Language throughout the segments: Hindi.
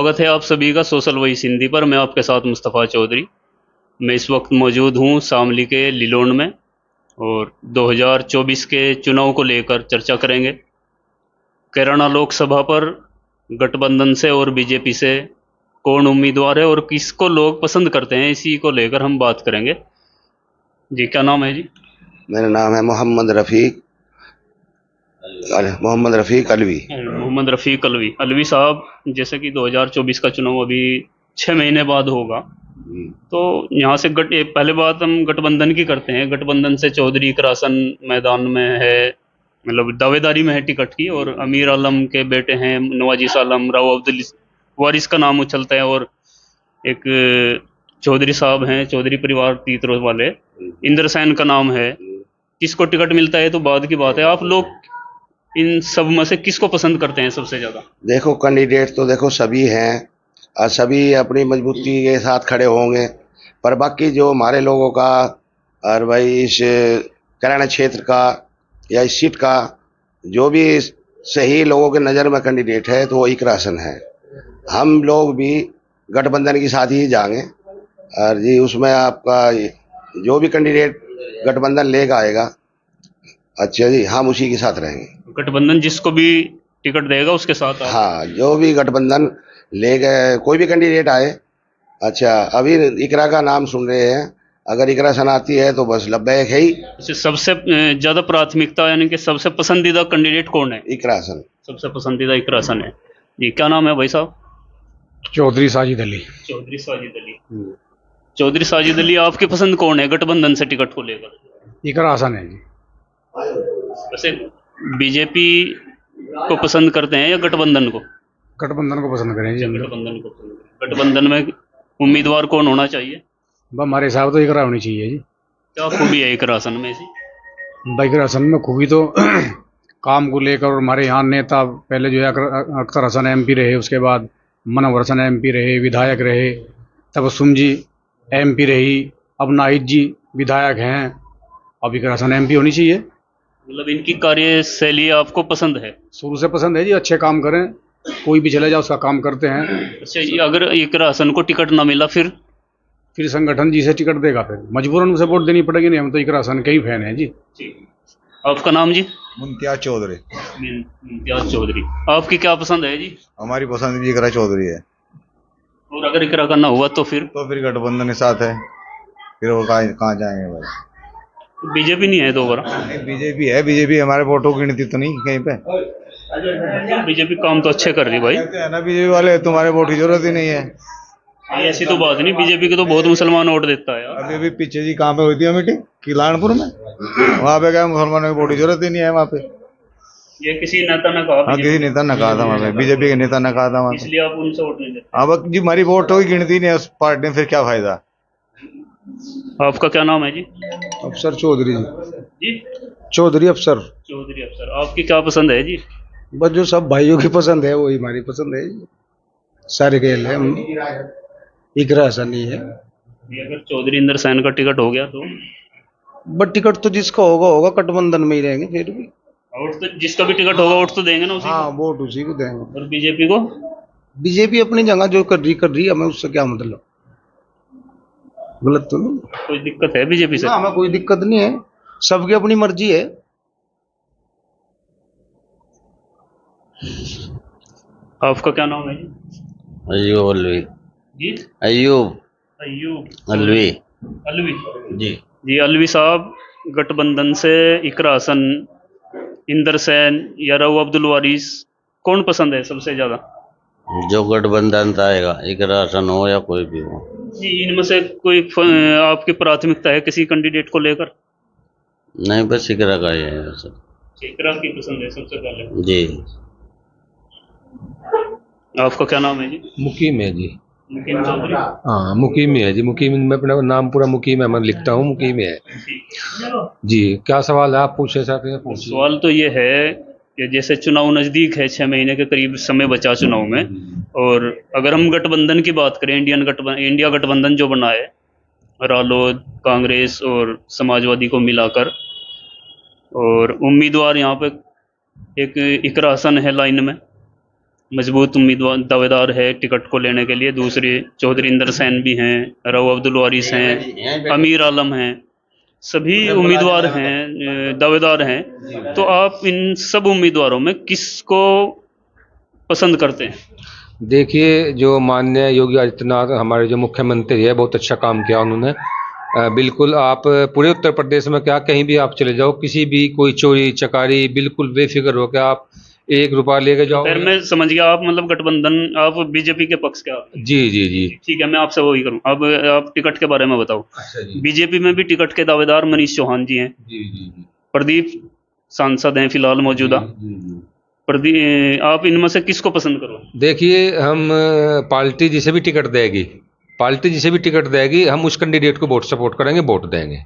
स्वागत है आप सभी का सोशल वॉइस हिंदी पर। मैं आपके साथ मुस्तफ़ा चौधरी। मैं इस वक्त मौजूद हूँ शामली के लिलोन में और 2024 के चुनाव को लेकर चर्चा करेंगे। कैराना लोकसभा पर गठबंधन से और बीजेपी से कौन उम्मीदवार है और किसको लोग पसंद करते हैं, इसी को लेकर हम बात करेंगे। जी, क्या नाम है जी? मेरा नाम है मोहम्मद रफ़ीक अलवी। मोहम्मद रफ़ीक अलवी। अलवी साहब, जैसे कि 2024 का चुनाव अभी 6 महीने बाद होगा, तो यहाँ से पहले बात हम गठबंधन की करते हैं। गठबंधन से चौधरी करासन मैदान में है, मतलब दावेदारी में है टिकट की, और अमीर आलम के बेटे हैं नवाजिस आलम, राव अब्दुल वारिस का नाम उछलता है, और एक चौधरी साहब हैं, चौधरी परिवार तीतरो वाले, इंद्र सेन का नाम है। किसको टिकट मिलता है तो बाद की बात है। आप लोग इन सब में से किसको पसंद करते हैं सबसे ज़्यादा? देखो, कैंडिडेट तो देखो सभी हैं और सभी अपनी मजबूती के साथ खड़े होंगे, पर बाकी जो हमारे लोगों का और भाई इस कैराना क्षेत्र का या इस सीट का जो भी सही लोगों के नज़र में कैंडिडेट है तो वो इकरा हसन है। हम लोग भी गठबंधन के साथ ही जाएंगे और जी उसमें आपका जो भी कैंडिडेट गठबंधन लेकर आएगा, अच्छा जी, हम उसी के साथ रहेंगे। गठबंधन जिसको भी टिकट देगा उसके साथ आप? हाँ, जो भी गठबंधन ले गए, कोई भी कैंडिडेट आए। अच्छा, अभी इकरा का नाम सुन रहे हैं, अगर इकरा सन आती है तो बस लब्बैक है ही। अच्छा, सबसे ज़्यादा प्राथमिकता यानी कि सबसे पसंदीदा कैंडिडेट कौन है? इकरा सन। सबसे पसंदीदा इकरा हसन है। जी, क्या नाम है भाई साहब? चौधरी साजिद अली। चौधरी साजिद अली। चौधरी साजिद अली, आपकी पसंद कौन है गठबंधन से टिकट को लेकर? इकरा हसन है जी। वैसे बीजेपी को पसंद करते हैं या गठबंधन को? गठबंधन को पसंद करें जी हम लोग। गठबंधन को पसंद करते हैं। गठबंधन में उम्मीदवार कौन होना चाहिए? हमारे हिसाब तो इकरा होनी चाहिए जी। क्या खूबी है इकरा हसन में ऐसी? इकरा हसन में खूबी तो काम को लेकर, और हमारे यहाँ नेता पहले जो है अख्तर हसन एमपी रहे, उसके बाद मनोहर हसन एमपी रहे, विधायक रहे, तबस्सुम जी एमपी रही, अब नाहिद जी विधायक हैं, अब इकरा हसन एमपी होनी चाहिए। मतलब इनकी कार्यशैली आपको पसंद है? शुरू से पसंद है जी, अच्छे काम करें, कोई भी चले जाए उसका काम करते हैं। अच्छा, ये अगर इकरा हसन को टिकट ना मिला फिर संगठन जी से टिकट देगा, फिर मजबूरन उसे वोट देनी पड़ेगी। नहीं, हम तो इकरा हसन के ही फैन हैं जी। आपका नाम जी? मुमताज चौधरी। मुमताज चौधरी। आपकी क्या पसंद है जी? हमारी पसंद भी इकरा चौधरी है। और अगर इकरा का ना हुआ तो फिर? गठबंधन के साथ है, फिर वो कहाँ जाएंगे भाई। बीजेपी नहीं है दोबारा? बीजेपी है, बीजेपी हमारे वोटों की गिनती तो नहीं कहीं पे। बीजेपी काम तो अच्छे कर रही भाई। कहते हैं ना बीजेपी वाले, तुम्हारे वोट की जरूरत ही नहीं है। ऐसी तो बात नहीं, बीजेपी के तो बहुत मुसलमान वोट देता है यार। अभी अभी पीछे जी कहाँ पे हुई थी मीटिंग, किलानपुर में, वहाँ पे क्या मुसलमानों की वोट की जरूरत ही नहीं है वहाँ पे। ये किसी नेता ने कहा? हाँ, किसी नेता ने कहा था वहाँ पे, बीजेपी के नेता ने कहा था वहाँ पे। इसलिए आप उनसे वोट नहीं देते? अब जी हमारी वोटों की गिनती नहीं है उस पार्टी में, फिर क्या फायदा। आपका क्या नाम है जी? अफसर चौधरी जी, चौधरी अफसर। चौधरी अफसर। आपकी क्या पसंद है जी? बस जो सब भाइयों की पसंद है वही हमारी पसंद है जी। सारे खेल है, इकरा हसन नहीं है। अगर चौधरी इंद्र सेन का टिकट हो गया तो? बट टिकट तो जिसका होगा होगा, गठबंधन में ही रहेंगे फिर भी। वोट तो जिसका भी टिकट होगा वोट तो देंगे ना उसी हाँ, को। वोट उसी को देंगे। और बीजेपी को? बीजेपी अपनी जगह जो कर रही, हमें उससे क्या मतलब, गलत तो नहीं। कोई दिक्कत है बीजेपी से? ना, हमें कोई दिक्कत नहीं है, सबकी अपनी मर्जी है। आपका क्या नाम है जी? अयूब अलवी। जी, अयूब अयूब अलवी। अलवी। जी। जी, अलवी साहब, गठबंधन से इकरा हसन, इंदर सेन या राव अब्दुल वारिस, कौन पसंद है सबसे ज्यादा? जो गठबंधन से आएगा, इकरा हसन हो या कोई भी हो। जी, इनमें से कोई आपकी प्राथमिकता है किसी कैंडिडेट को लेकर? नहीं, बस इकरा का ही है सब। इकरा की पसंद है सबसे पहले? जी। आपका क्या नाम है जी? मुकीम है जी। मुकीम चौधरी। हाँ, मुकीम ही है जी। मुकीम, मैं अपना नाम पूरा मुकीम है, मैं लिखता हूँ, मुकीम है जी। क्या सवाल है, आप पूछे सकते हैं, पूछिए। सवाल तो ये है कि जैसे चुनाव नज़दीक है, 6 महीने के करीब समय बचा चुनाव में, और अगर हम गठबंधन की बात करें, इंडिया गठबंधन जो बना है रालोद, कांग्रेस और समाजवादी को मिलाकर, और उम्मीदवार यहाँ पे एक इकरा हसन है लाइन में, मजबूत उम्मीदवार दावेदार है टिकट को लेने के लिए। दूसरे चौधरी इंदर सैन भी हैं, रऊ अब्दुल वारिस हैं, अमीर आलम हैं, सभी उम्मीदवार हैं, दावेदार हैं। तो आप इन सब उम्मीदवारों में किसको पसंद करते हैं? देखिए, जो माननीय योगी आदित्यनाथ हमारे जो मुख्यमंत्री है, बहुत अच्छा काम किया उन्होंने। बिल्कुल आप पूरे उत्तर प्रदेश में क्या कहीं भी आप चले जाओ, किसी भी कोई चोरी चकारी बिल्कुल बेफिक्र होकर आप 1 रुपया लेके जाओ। फिर मैं समझ गया, आप मतलब गठबंधन, आप बीजेपी के पक्ष के आप। जी जी जी। ठीक है, मैं आपसे वही करूं। अब आप टिकट के बारे में बताओ। अच्छा जी। बीजेपी में भी टिकट के दावेदार मनीष चौहान जी हैं, जी जी जी। प्रदीप सांसद हैं फिलहाल मौजूदा। जी जी। प्रदीप, आप इनमें से किसको पसंद करोगे? देखिए, हम पार्टी जिसे भी टिकट देगी, पार्टी जिसे भी टिकट देगी, हम उस कैंडिडेट को वोट सपोर्ट करेंगे, वोट देंगे।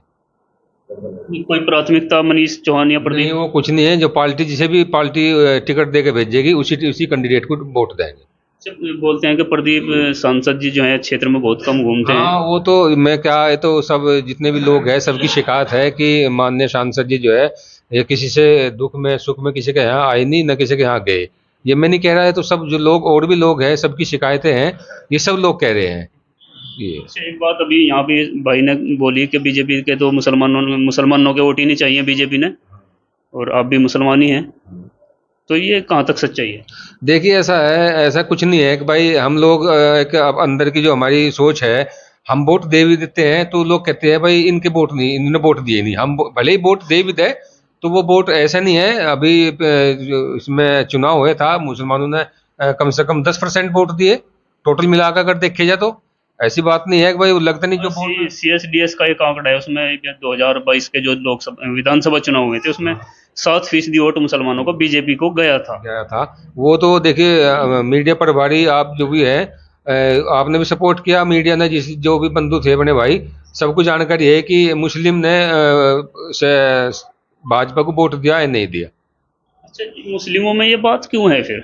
कोई प्राथमिकता मनीष चौहान या नहीं, प्रदीप? वो कुछ नहीं है। जो पार्टी जिसे भी पार्टी टिकट दे के भेजेगी, उसी उसी कैंडिडेट को वोट देंगे। बोलते हैं कि प्रदीप सांसद जी जो है क्षेत्र में बहुत कम घूमते हैं। हाँ, वो तो मैं क्या है, तो सब जितने भी लोग हैं सबकी शिकायत है कि माननीय सांसद जी जो है, ये किसी से दुख में सुख में किसी के यहाँ आए नहीं, न किसी के यहाँ गए। ये मैं नहीं कह रहा है, तो सब जो लोग और भी लोग हैं सबकी शिकायतें हैं, ये सब लोग कह रहे हैं ये। अच्छा, एक बात अभी यहाँ पे भाई ने बोली कि बीजेपी के तो मुसलमानों के वोट ही नहीं चाहिए बीजेपी ने, और आप भी मुसलमान ही हैं, तो ये कहाँ तक सच्चाई है? देखिए, ऐसा है, ऐसा कुछ नहीं है कि भाई हम लोग एक अब अंदर की जो हमारी सोच है, हम वोट दे भी देते हैं तो लोग कहते हैं भाई इनके वोट नहीं, इन्होंने वोट दिए नहीं। हम भले ही वोट दे भी दे तो वो वोट ऐसा नहीं है। अभी जो इसमें चुनाव हुए था, मुसलमानों ने कम से कम 10% वोट दिए टोटल मिलाकर अगर देखे जाए तो। ऐसी बात नहीं है कि भाई वो लगता नहीं जो वोट। CSDS का एक आंकड़ा है, उसमें 2022 के जो लोकसभा विधानसभा चुनाव हुए थे उसमें 7% वोट मुसलमानों को बीजेपी को गया था। वो तो देखिए, मीडिया प्रभारी आप जो भी है, आपने भी सपोर्ट किया, मीडिया ने जिस जो भी बंधु थे बने भाई, सबको जानकारी है कि मुस्लिम ने भाजपा को वोट दिया या नहीं दिया। अच्छा, मुस्लिमों में ये बात क्यों है फिर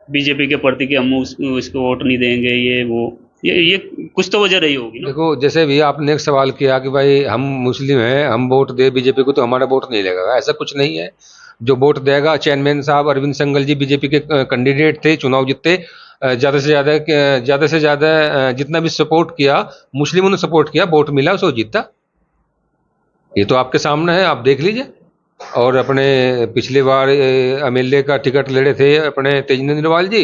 बीजेपी के प्रति कि हम उसको वोट नहीं देंगे, ये वो, ये कुछ तो वजह रही होगी ना? देखो, जैसे भी आपने एक सवाल किया कि भाई हम मुस्लिम हैं, हम वोट दे बीजेपी को तो हमारा वोट नहीं लगेगा, ऐसा कुछ नहीं है। जो वोट देगा, चेयरमैन साहब अरविंद संगल जी बीजेपी के कैंडिडेट थे, चुनाव जीते, ज़्यादा से ज़्यादा जितना भी सपोर्ट किया, मुस्लिमों ने सपोर्ट किया, वोट मिला, उसको जीता। ये तो आपके सामने है, आप देख लीजिए। और अपने पिछली बार MLA का टिकट लड़े थे अपने तेजिंदर अग्रवाल जी,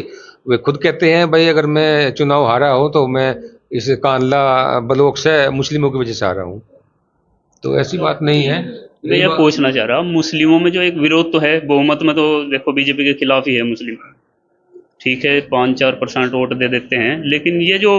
वे खुद कहते हैं भाई अगर मैं चुनाव हारा हूँ तो मैं इस कांडला ब्लॉक से मुस्लिमों की वजह से हारा हूँ, तो ऐसी बात नहीं है। मैं ये पूछना चाह रहा, मुस्लिमों में जो एक विरोध तो है, बहुमत में तो देखो बीजेपी के खिलाफ ही है मुस्लिम। ठीक है, 5-4% वोट दे देते हैं, लेकिन ये जो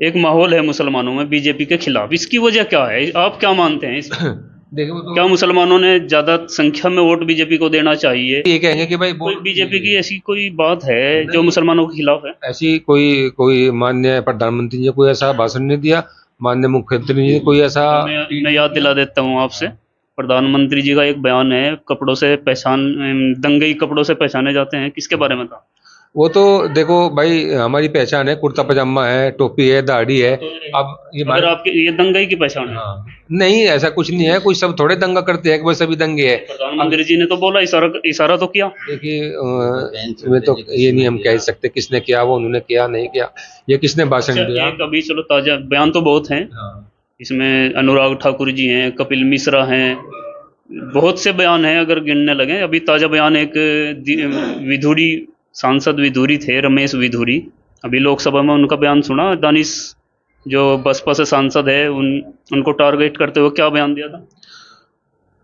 एक माहौल है मुसलमानों में बीजेपी के खिलाफ, इसकी वजह क्या है? आप क्या मानते हैं देखो तो क्या मुसलमानों ने ज्यादा संख्या में वोट बीजेपी को देना चाहिए? ये कहेंगे कि भाई कोई बीजेपी की ऐसी कोई बात है जो मुसलमानों के खिलाफ है? ऐसी कोई माननीय प्रधानमंत्री जी ने कोई ऐसा भाषण नहीं दिया, माननीय मुख्यमंत्री जी ने कोई ऐसा। मैं याद दिला देता हूँ आपसे, प्रधानमंत्री जी का एक बयान है, कपड़ों से दंगई कपड़ों से पहचाने जाते हैं, किसके बारे में था? वो तो देखो भाई, हमारी पहचान है, कुर्ता पजामा है, टोपी है, दाढ़ी है। अब ये अगर आपके ये दंगई की पहचान है? हाँ, नहीं ऐसा कुछ नहीं है, कोई सब थोड़े दंगा करते हैं कि बस सभी दंगे है। प्रधानमंत्री जी ने तो बोला, इशारा तो किया। देखिए, मैं तो ये नहीं हम कह सकते किसने किया, वो उन्होंने किया नहीं किया, ये किसने भाषण दिया। एक अभी चलो ताजा बयान तो बहुत हैं, इसमें अनुराग ठाकुर जी हैं, कपिल मिश्रा हैं, बहुत से बयान हैं अगर गिनने लगे। अभी ताजा बयान एक विधुरी सांसद विधुरी थे, रमेश विधुरी, अभी लोकसभा में उनका बयान सुना, दानिश जो बसपा से सांसद है, उनको टारगेट करते हुए क्या बयान दिया था?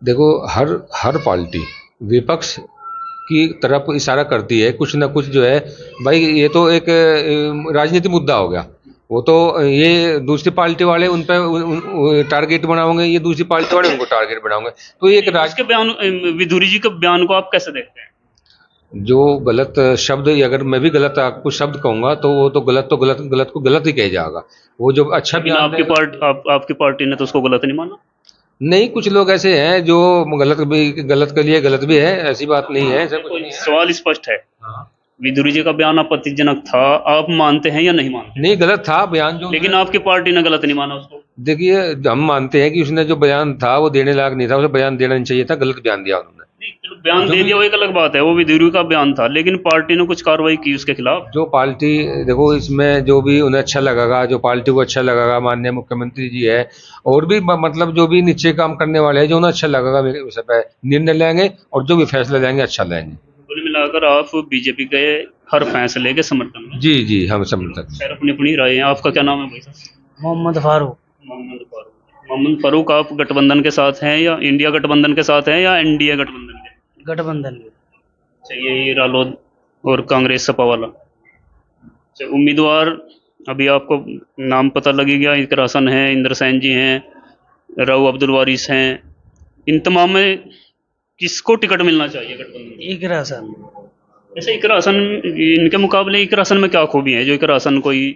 देखो, हर पार्टी विपक्ष की तरफ इशारा करती है, कुछ ना कुछ जो है भाई, ये तो एक राजनीतिक मुद्दा हो गया। वो तो ये दूसरी पार्टी वाले उन पर टारगेट बनाओगे, ये दूसरी पार्टी वाले उनको टारगेट बनाओगे, तो ये एक के बयान, विधुरी जी के बयान को आप कैसे देखते हैं? जो गलत शब्द, अगर मैं भी गलत आपको शब्द कहूंगा तो वो तो गलत को गलत ही कह जाएगा। वो जो अच्छा भी आपकी पार्टी ने तो उसको गलत नहीं माना? नहीं, कुछ लोग ऐसे हैं जो गलत के लिए गलत भी है, ऐसी बात नहीं है। सवाल स्पष्ट है। विधुरी जी का बयान आपत्तिजनक था, आप मानते हैं या नहीं मानते? नहीं, गलत था बयान जो, लेकिन आपकी पार्टी ने गलत नहीं माना उसको। देखिए, हम मानते हैं कि उसने जो बयान था वो देने लायक नहीं था, उसे बयान देना नहीं चाहिए था, गलत बयान दिया उन्होंने। चलो बयान दे दिया वो एक अलग बात है, वो विद्रोही का बयान था, लेकिन पार्टी ने कुछ कार्रवाई की उसके खिलाफ। जो पार्टी, देखो इसमें जो भी उन्हें अच्छा लगेगा, जो पार्टी को अच्छा लगेगा, माननीय मुख्यमंत्री जी है और भी मतलब जो भी नीचे काम करने वाले हैं, जो उन्हें अच्छा लगेगा मेरे विषय पे निर्णय लेंगे और जो भी फैसला लेंगे अच्छा लेंगे। कुल मिलाकर आप बीजेपी के हर फैसले के समर्थन में। जी जी, हम समर्थक। खैर अपनी अपनी राय है। आपका क्या नाम है भाई साहब? मोहम्मद फारूक। मोहम्मद फारूक। मोहम्मद फारूक, आप गठबंधन के साथ हैं या इंडिया गठबंधन के साथ हैं या एनडीए गठबंधन के? गठबंधन में। अच्छा, ये रालोद और कांग्रेस सपा वाला। अच्छा, उम्मीदवार अभी आपको नाम पता लग ही गया, इकरा हसन हैं, इंद्रसेन जी हैं, राव अब्दुल वारिस हैं। इन तमाम में किसको टिकट मिलना चाहिए गठबंधन? इकरा हसन। ऐसे इकरा हसन, इनके मुकाबले इकरा हसन में क्या खूबी है जो इकरा हसन कोई?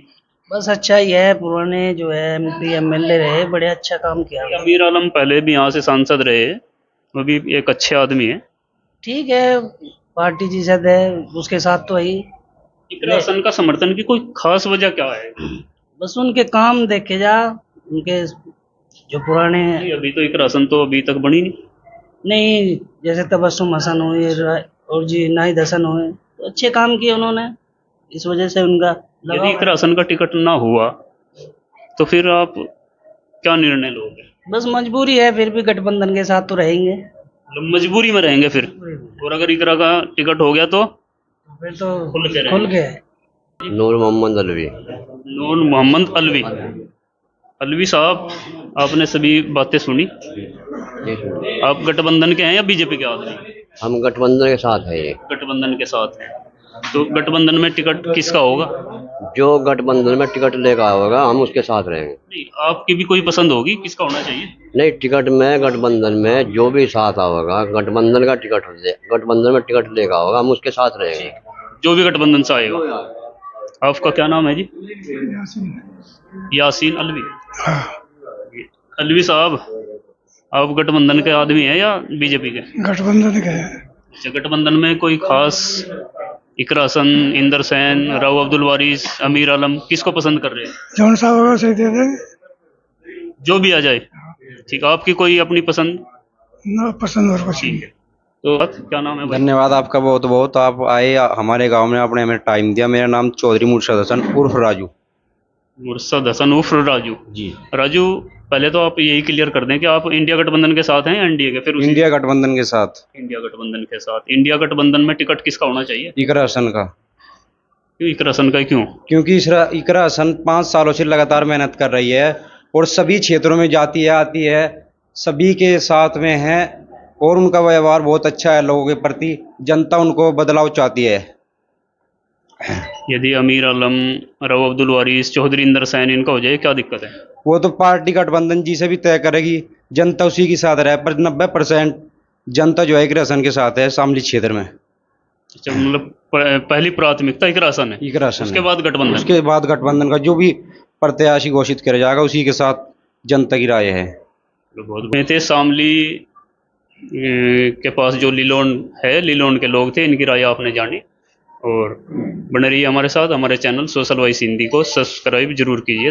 बस अच्छा ही है, पुराने जो है एमपी एमएलए रहे, बड़े अच्छा काम किया। अमीर आलम पहले भी यहाँ से सांसद रहे, वो भी एक अच्छे आदमी है। ठीक है, पार्टी जिसद है उसके साथ तो ही। इकरा हसन का समर्थन की कोई खास वजह क्या है? बस उनके काम देखे जा, उनके जो पुराने नहीं, अभी तो इकरा हसन तो अभी तक बनी नहीं। नहीं, जैसे तबस्सुम हसन हुए और जी नाहिद हसन हुए, तो अच्छे काम किए उन्होंने, इस वजह से उनका यदि लगाव इकरा हसन का टिकट ना हुआ तो फिर आप क्या निर्णय लोगे? बस मजबूरी है, फिर भी गठबंधन के साथ तो रहेंगे। मतलब मजबूरी में रहेंगे फिर, और अगर इकरा का टिकट हो गया तो फिर तो खुल के खुल रहेंगे। गए। नूर मोहम्मद अलवी। नूर मोहम्मद अलवी। अलवी साहब, आपने सभी बातें सुनी। आप गठबंधन के हैं या बीजेपी के आदमी? हम गठबंधन के साथ है। ये गठबंधन के साथ हैं, तो गठबंधन में टिकट किसका होगा? जो गठबंधन में टिकट लेकर होगा हम उसके साथ रहेंगे। नहीं, आपकी भी कोई पसंद होगी, किसका होना चाहिए? नहीं, टिकट में गठबंधन में जो भी साथ होगा, गठबंधन का टिकट गठबंधन में टिकट लेकर होगा हम उसके साथ रहेंगे। जो भी गठबंधन से आएगा। आपका क्या नाम है जी? यासीन अलवी। अलवी साहब, आप गठबंधन के आदमी हैं या बीजेपी के? गठबंधन के हैं। अच्छा, गठबंधन में कोई खास, इकरा हसन, इंदर सैन, राव अब्दुल वारिस, अमीर आलम, किसको पसंद कर रहे हैं? जौन साहब होगा सही दे देंगे, जो भी आ जाए। ठीक, आपकी कोई अपनी पसंद? ना पसंद और कुछ ठीक नहीं। है। तो क्या नाम है भाई? धन्यवाद आपका बहुत बहुत, आप आए हमारे गांव में, आपने हमें टाइम दिया। मेरा नाम चौधरी मुर्शद हसन उर्फ राजू। मुर्शद हसन उर्फ राजू जी। राजू, पहले तो आप यही क्लियर कर दें कि आप इंडिया गठबंधन के साथ हैं या एनडीए के? फिर इंडिया गठबंधन के साथ। इंडिया गठबंधन के साथ। इंडिया गठबंधन में टिकट किसका होना चाहिए? इकरा हसन का। क्यों इकरा हसन का? क्यों? क्योंकि इकरा हसन 5 सालों से लगातार मेहनत कर रही है और सभी क्षेत्रों में जाती है, आती है, सभी के साथ में है और उनका व्यवहार बहुत अच्छा है लोगों के प्रति। जनता उनको बदलाव चाहती है। यदि अमीर आलम, राव अब्दुल वारिस, चौधरी इंदर सैन इनका हो जाए, क्या दिक्कत है? वो तो पार्टी गठबंधन जी से भी तय करेगी, जनता उसी के साथ रहे, पर 90% जनता जो है इकरा हसन के साथ है शामली क्षेत्र में। अच्छा, मतलब पहली प्राथमिकता इकरा हसन है, इकरा हसन उसके है। बाद गठबंधन। उसके बाद गठबंधन का जो भी प्रत्याशी घोषित किया जाएगा उसी के साथ जनता की राय है। बहुत थे शामली के पास जो लीलोन है, लीलोन के लोग थे, इनकी राय आपने जानी। और बने रहिए हमारे साथ। हमारे चैनल सोशल वॉइस हिंदी को सब्सक्राइब जरूर कीजिए।